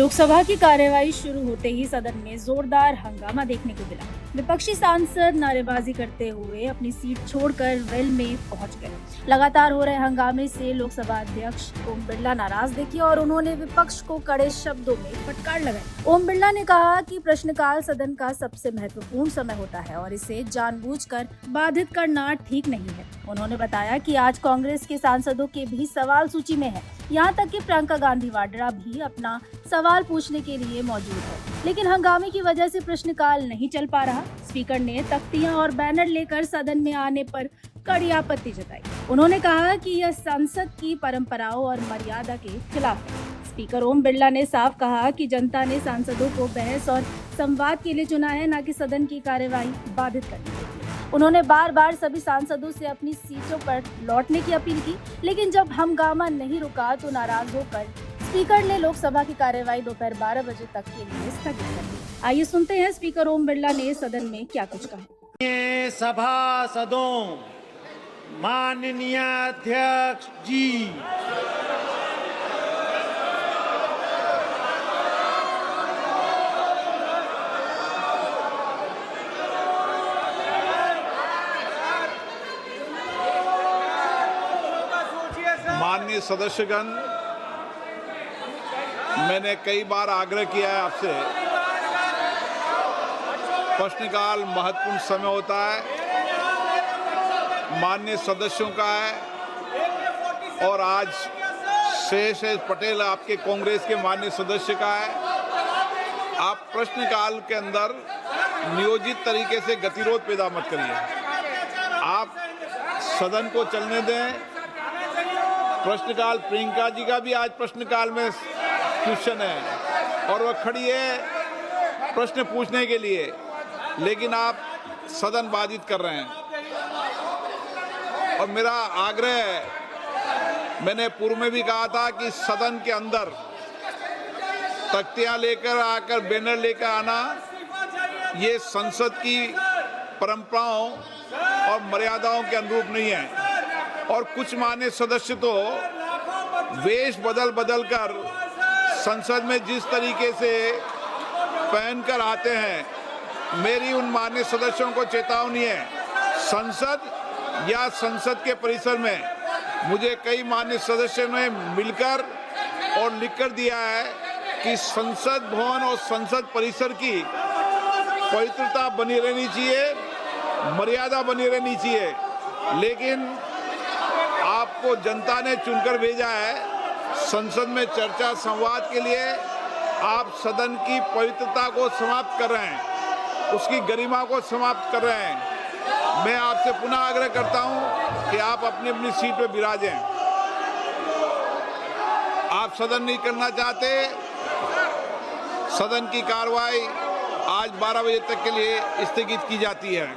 लोकसभा की कार्यवाही शुरू होते ही सदन में जोरदार हंगामा देखने को मिला। विपक्षी सांसद नारेबाजी करते हुए अपनी सीट छोड़कर वेल में पहुंच गए। लगातार हो रहे हंगामे से लोकसभा अध्यक्ष ओम बिरला नाराज दिखे और उन्होंने विपक्ष को कड़े शब्दों में फटकार लगाई। ओम बिरला ने कहा कि प्रश्नकाल सदन का सबसे महत्वपूर्ण समय होता है और इसे जानबूझकर बाधित करना ठीक नहीं है। उन्होंने बताया कि आज कांग्रेस के सांसदों के भी सवाल सूची में है, यहाँ तक कि प्रियंका गांधी वाड्रा भी अपना सवाल पूछने के लिए मौजूद है, लेकिन हंगामे की वजह से प्रश्नकाल नहीं चल पा रहा। स्पीकर ने तख्तियां और बैनर लेकर सदन में आने पर कड़ी आपत्ति जताई। उन्होंने कहा कि यह संसद की परंपराओं और मर्यादा के खिलाफ है। स्पीकर ओम बिरला ने साफ कहा कि जनता ने सांसदों को बहस और संवाद के लिए चुना है, न कि सदन की कार्यवाही बाधित करने के लिए। उन्होंने बार बार सभी सांसदों से अपनी सीटों पर लौटने की अपील की, लेकिन जब हंगामा नहीं रुका तो नाराज होकर स्पीकर ने लोकसभा की कार्यवाही दोपहर 12 बजे तक के लिए स्थगित कर दी। आइए सुनते हैं स्पीकर ओम बिरला ने सदन में क्या कुछ कहा। सभासदों, माननीय अध्यक्ष जी, माननीय सदस्यगण, मैंने कई बार आग्रह किया है आपसे, प्रश्नकाल महत्वपूर्ण समय होता है, माननीय सदस्यों का है और आज शेष पटेल आपके कांग्रेस के माननीय सदस्य का है। आप प्रश्नकाल के अंदर नियोजित तरीके से गतिरोध पैदा मत करिए। आप सदन को चलने दें। प्रश्नकाल, प्रियंका जी का भी आज प्रश्नकाल में क्वेश्चन है और वह खड़ी है प्रश्न पूछने के लिए, लेकिन आप सदन बाधित कर रहे हैं। और मेरा आग्रह है, मैंने पूर्व में भी कहा था कि सदन के अंदर तख्तियां लेकर आकर बैनर लेकर आना ये संसद की परंपराओं और मर्यादाओं के अनुरूप नहीं है। और कुछ मान्य सदस्य तो वेश बदल कर संसद में जिस तरीके से पहनकर आते हैं, मेरी उन मान्य सदस्यों को चेतावनी है। संसद या संसद के परिसर में मुझे कई मान्य सदस्यों ने मिलकर और लिखकर दिया है कि संसद भवन और संसद परिसर की पवित्रता बनी रहनी चाहिए, मर्यादा बनी रहनी चाहिए। लेकिन आपको जनता ने चुनकर भेजा है संसद में चर्चा संवाद के लिए। आप सदन की पवित्रता को समाप्त कर रहे हैं, उसकी गरिमा को समाप्त कर रहे हैं। मैं आपसे पुनः आग्रह करता हूं कि आप अपनी अपनी सीट पर विराजें। आप सदन नहीं करना चाहते, सदन की कार्रवाई आज 12 बजे तक के लिए स्थगित की जाती है।